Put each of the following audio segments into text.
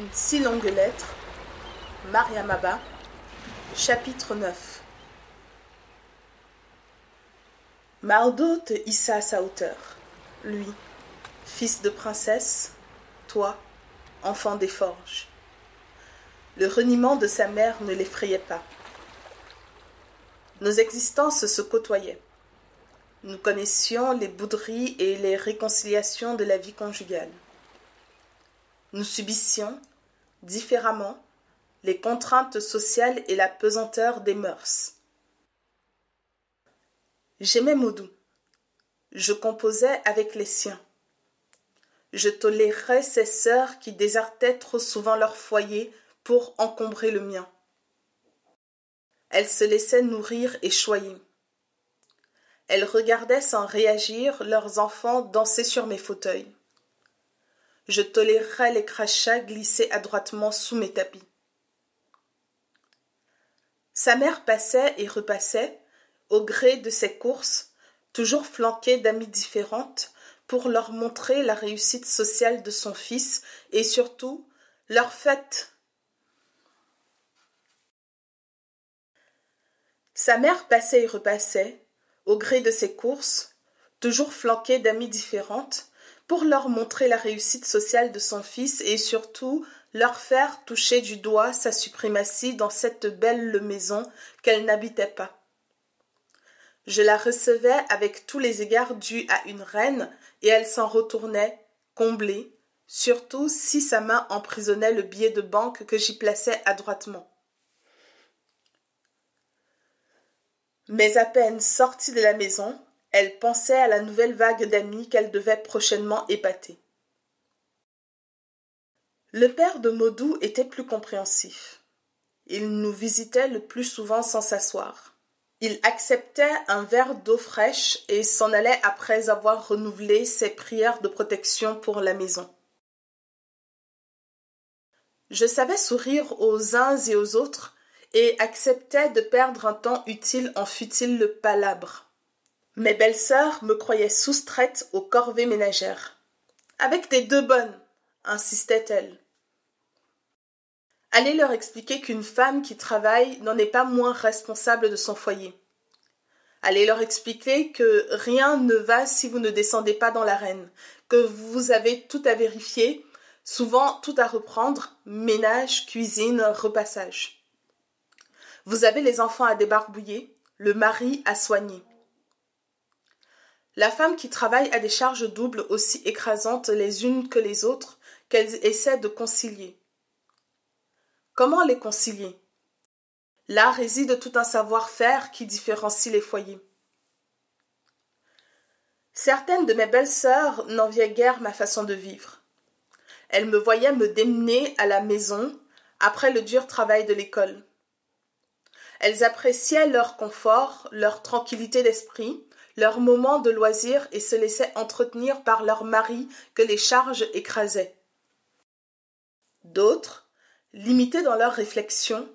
Une si longue lettre, Mariam Abba, chapitre 9. Maodo te hissa à sa hauteur, lui, fils de princesse, toi, enfant des forges. Le reniement de sa mère ne l'effrayait pas. Nos existences se côtoyaient. Nous connaissions les bouderies et les réconciliations de la vie conjugale. Nous subissions, différemment, les contraintes sociales et la pesanteur des mœurs. J'aimais Modou. Je composais avec les siens. Je tolérais ces sœurs qui désertaient trop souvent leur foyer pour encombrer le mien. Elles se laissaient nourrir et choyer. Elles regardaient sans réagir leurs enfants danser sur mes fauteuils. Je tolérais les crachats glissés adroitement sous mes tapis. Sa mère passait et repassait, au gré de ses courses, toujours flanquée d'amies différentes, pour leur montrer la réussite sociale de son fils et surtout leur fête. Sa mère passait et repassait, au gré de ses courses, toujours flanquée d'amies différentes, pour leur montrer la réussite sociale de son fils et surtout leur faire toucher du doigt sa suprématie dans cette belle maison qu'elle n'habitait pas. Je la recevais avec tous les égards dus à une reine et elle s'en retournait, comblée, surtout si sa main emprisonnait le billet de banque que j'y plaçais adroitement. Mais à peine sortie de la maison, elle pensait à la nouvelle vague d'amis qu'elle devait prochainement épater. Le père de Modou était plus compréhensif. Il nous visitait le plus souvent sans s'asseoir. Il acceptait un verre d'eau fraîche et s'en allait après avoir renouvelé ses prières de protection pour la maison. Je savais sourire aux uns et aux autres et acceptais de perdre un temps utile en futile palabre. Mes belles-sœurs me croyaient soustraite aux corvées ménagères. « Avec tes deux bonnes !» insistait-elle. Allez leur expliquer qu'une femme qui travaille n'en est pas moins responsable de son foyer. Allez leur expliquer que rien ne va si vous ne descendez pas dans l'arène, que vous avez tout à vérifier, souvent tout à reprendre, ménage, cuisine, repassage. Vous avez les enfants à débarbouiller, le mari à soigner. La femme qui travaille a des charges doubles aussi écrasantes les unes que les autres qu'elle essaie de concilier. Comment les concilier? Là réside tout un savoir-faire qui différencie les foyers. Certaines de mes belles-sœurs n'enviaient guère ma façon de vivre. Elles me voyaient me démener à la maison après le dur travail de l'école. Elles appréciaient leur confort, leur tranquillité d'esprit, leurs moments de loisir et se laissaient entretenir par leurs maris que les charges écrasaient. D'autres, limitées dans leurs réflexions,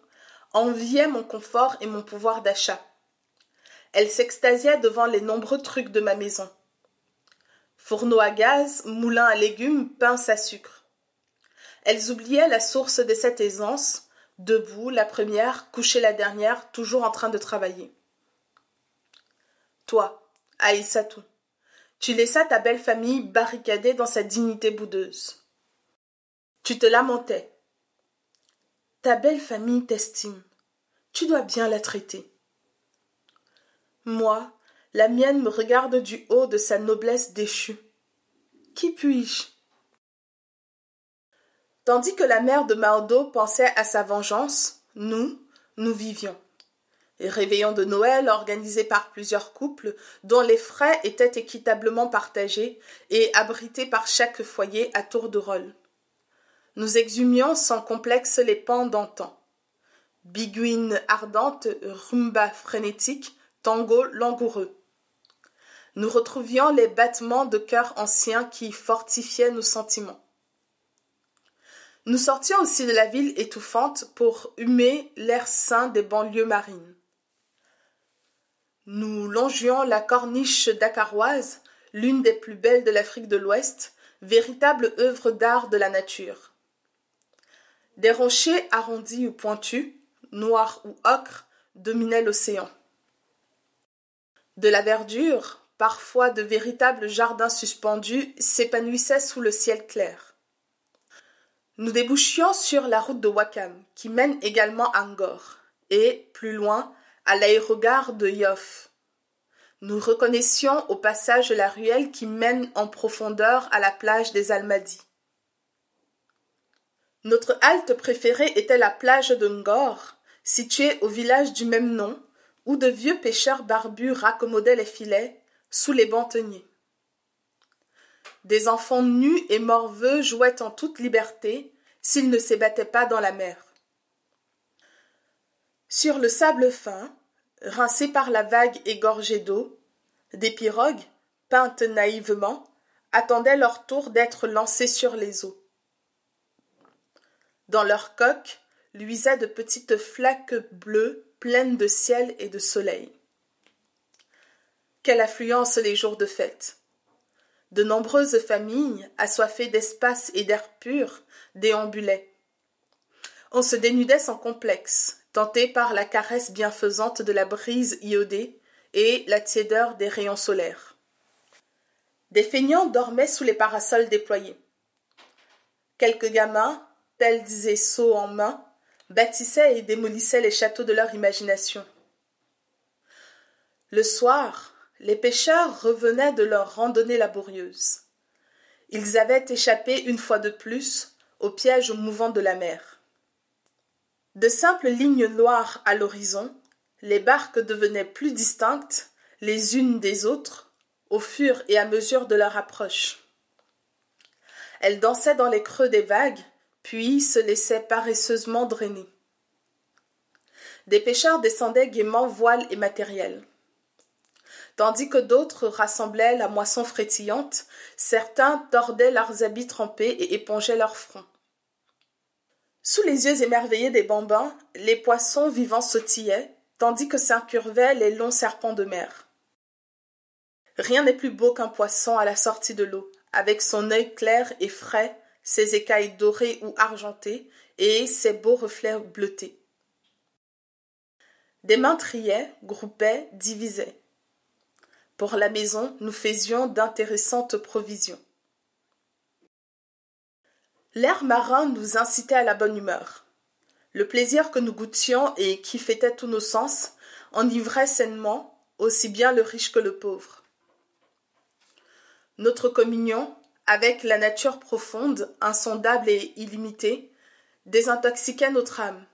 enviaient mon confort et mon pouvoir d'achat. Elles s'extasiaient devant les nombreux trucs de ma maison. Fourneau à gaz, moulin à légumes, pince à sucre. Elles oubliaient la source de cette aisance, debout la première, couchée la dernière, toujours en train de travailler. Toi, Aïssatou, tu laissas ta belle famille barricadée dans sa dignité boudeuse. Tu te lamentais. Ta belle famille t'estime. Tu dois bien la traiter. Moi, la mienne me regarde du haut de sa noblesse déchue. Qui puis-je? Tandis que la mère de Maodo pensait à sa vengeance, nous vivions. Les réveillons de Noël organisés par plusieurs couples, dont les frais étaient équitablement partagés et abrités par chaque foyer à tour de rôle. Nous exhumions sans complexe les pans d'antan. Biguine ardente, rumba frénétique, tango langoureux. Nous retrouvions les battements de cœur anciens qui fortifiaient nos sentiments. Nous sortions aussi de la ville étouffante pour humer l'air sain des banlieues marines. Nous longions la corniche dakaroise, l'une des plus belles de l'Afrique de l'Ouest, véritable œuvre d'art de la nature. Des rochers arrondis ou pointus, noirs ou ocre, dominaient l'océan. De la verdure, parfois de véritables jardins suspendus, s'épanouissaient sous le ciel clair. Nous débouchions sur la route de Wakam, qui mène également à Ngor, et, plus loin, à l'aérogare de Yoff. Nous reconnaissions au passage la ruelle qui mène en profondeur à la plage des Almadies. Notre halte préférée était la plage de Ngor, située au village du même nom, où de vieux pêcheurs barbus raccommodaient les filets, sous les banteniers. Des enfants nus et morveux jouaient en toute liberté, s'ils ne s'ébattaient pas dans la mer. Sur le sable fin, rincé par la vague égorgée d'eau, des pirogues, peintes naïvement, attendaient leur tour d'être lancées sur les eaux. Dans leurs coques luisaient de petites flaques bleues pleines de ciel et de soleil. Quelle affluence les jours de fête! De nombreuses familles, assoiffées d'espace et d'air pur, déambulaient. On se dénudait sans complexe, tenté par la caresse bienfaisante de la brise iodée et la tiédeur des rayons solaires. Des feignants dormaient sous les parasols déployés. Quelques gamins, pelles et seaux en main, bâtissaient et démolissaient les châteaux de leur imagination. Le soir, les pêcheurs revenaient de leur randonnée laborieuse. Ils avaient échappé une fois de plus au piège mouvant de la mer. De simples lignes noires à l'horizon, les barques devenaient plus distinctes les unes des autres au fur et à mesure de leur approche. Elles dansaient dans les creux des vagues, puis se laissaient paresseusement drainer. Des pêcheurs descendaient gaiement voiles et matériel. Tandis que d'autres rassemblaient la moisson frétillante, certains tordaient leurs habits trempés et épongeaient leurs fronts. Sous les yeux émerveillés des bambins, les poissons vivants sautillaient, tandis que s'incurvaient les longs serpents de mer. Rien n'est plus beau qu'un poisson à la sortie de l'eau, avec son œil clair et frais, ses écailles dorées ou argentées et ses beaux reflets bleutés. Des mains triaient, groupaient, divisaient. Pour la maison, nous faisions d'intéressantes provisions. L'air marin nous incitait à la bonne humeur. Le plaisir que nous goûtions et qui fêtait tous nos sens enivrait sainement aussi bien le riche que le pauvre. Notre communion avec la nature profonde, insondable et illimitée, désintoxiquait notre âme.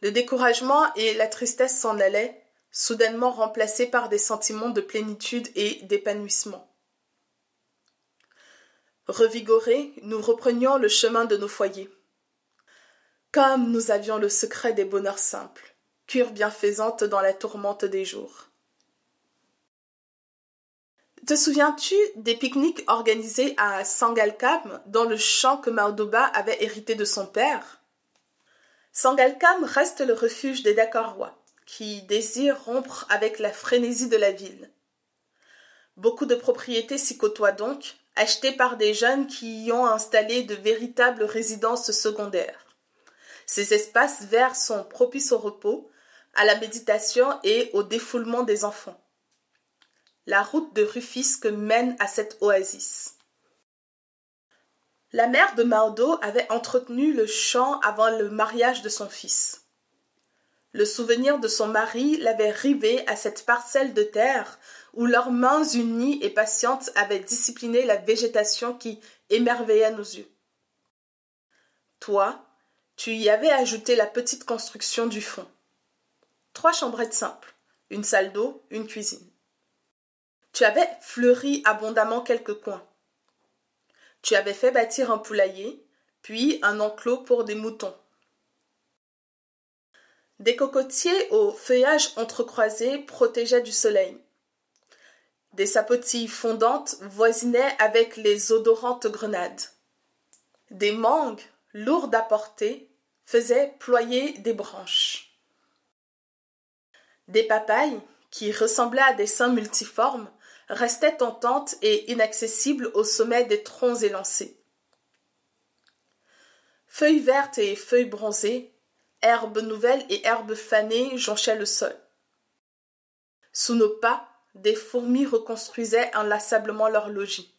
Le découragement et la tristesse s'en allaient, soudainement remplacés par des sentiments de plénitude et d'épanouissement. Revigorés, nous reprenions le chemin de nos foyers. Comme nous avions le secret des bonheurs simples, cure bienfaisante dans la tourmente des jours. Te souviens-tu des pique-niques organisés à Sangalkam, dans le champ que Mahdoba avait hérité de son père? Sangalkam reste le refuge des Dakarois, qui désirent rompre avec la frénésie de la ville. Beaucoup de propriétés s'y côtoient donc, achetées par des jeunes qui y ont installé de véritables résidences secondaires. Ces espaces verts sont propices au repos, à la méditation et au défoulement des enfants. La route de Rufisque mène à cette oasis. La mère de Mahdo avait entretenu le champ avant le mariage de son fils. Le souvenir de son mari l'avait rivée à cette parcelle de terre où leurs mains unies et patientes avaient discipliné la végétation qui émerveillait nos yeux. Toi, tu y avais ajouté la petite construction du fond. 3 chambrettes simples, une salle d'eau, une cuisine. Tu avais fleuri abondamment quelques coins. Tu avais fait bâtir un poulailler, puis un enclos pour des moutons. Des cocotiers au feuillage entrecroisé protégeaient du soleil. Des sapotilles fondantes voisinaient avec les odorantes grenades. Des mangues, lourdes à porter, faisaient ployer des branches. Des papayes, qui ressemblaient à des seins multiformes, restaient tentantes et inaccessibles au sommet des troncs élancés. Feuilles vertes et feuilles bronzées, herbes nouvelles et herbes fanées jonchaient le sol. Sous nos pas, des fourmis reconstruisaient inlassablement leur logis.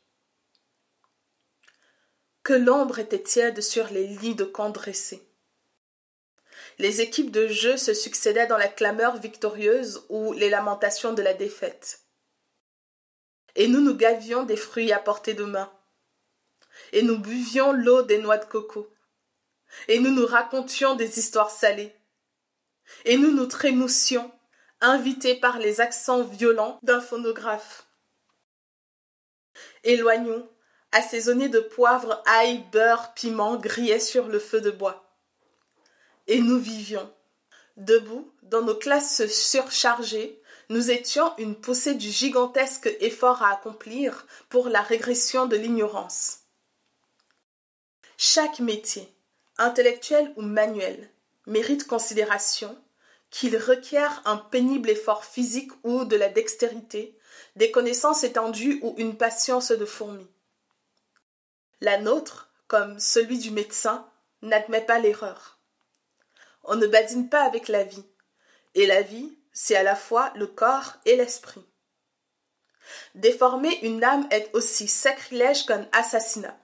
Que l'ombre était tiède sur les lits de camp dressés. Les équipes de jeu se succédaient dans la clameur victorieuse ou les lamentations de la défaite. Et nous gavions des fruits à portée de main. Et nous buvions l'eau des noix de coco. Et nous racontions des histoires salées. Et nous trémoussions, invités par les accents violents d'un phonographe. Et l'oignon, assaisonné de poivre, ail, beurre, piment, grillait sur le feu de bois. Et nous vivions. Debout, dans nos classes surchargées, nous étions une poussée du gigantesque effort à accomplir pour la régression de l'ignorance. Chaque métier, intellectuel ou manuel, mérite considération, qu'il requiert un pénible effort physique ou de la dextérité, des connaissances étendues ou une patience de fourmi. La nôtre, comme celui du médecin, n'admet pas l'erreur. On ne badine pas avec la vie, et la vie, c'est à la fois le corps et l'esprit. Déformer une âme est aussi sacrilège qu'un assassinat.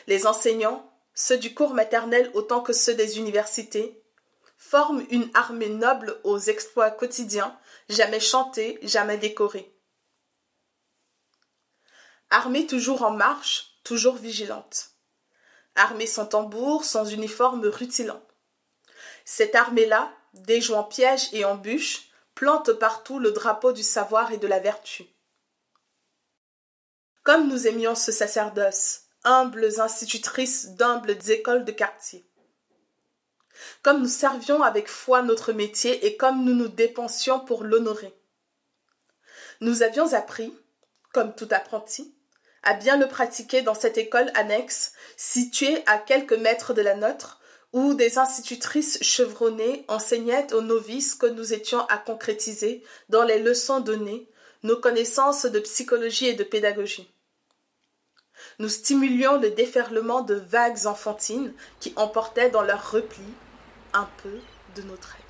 Les enseignants, ceux du cours maternel autant que ceux des universités, forment une armée noble aux exploits quotidiens, jamais chantés, jamais décorés. Armée toujours en marche, toujours vigilante. Armée sans tambour, sans uniforme rutilant. Cette armée-là, déjouant pièges et embûches, plante partout le drapeau du savoir et de la vertu. Comme nous aimions ce sacerdoce, humbles institutrices d'humbles écoles de quartier. Comme nous servions avec foi notre métier et comme nous nous dépensions pour l'honorer. Nous avions appris, comme tout apprenti, à bien le pratiquer dans cette école annexe, située à quelques mètres de la nôtre, où des institutrices chevronnées enseignaient aux novices que nous étions à concrétiser dans les leçons données, nos connaissances de psychologie et de pédagogie. Nous stimulions le déferlement de vagues enfantines qui emportaient dans leur repli un peu de notre être.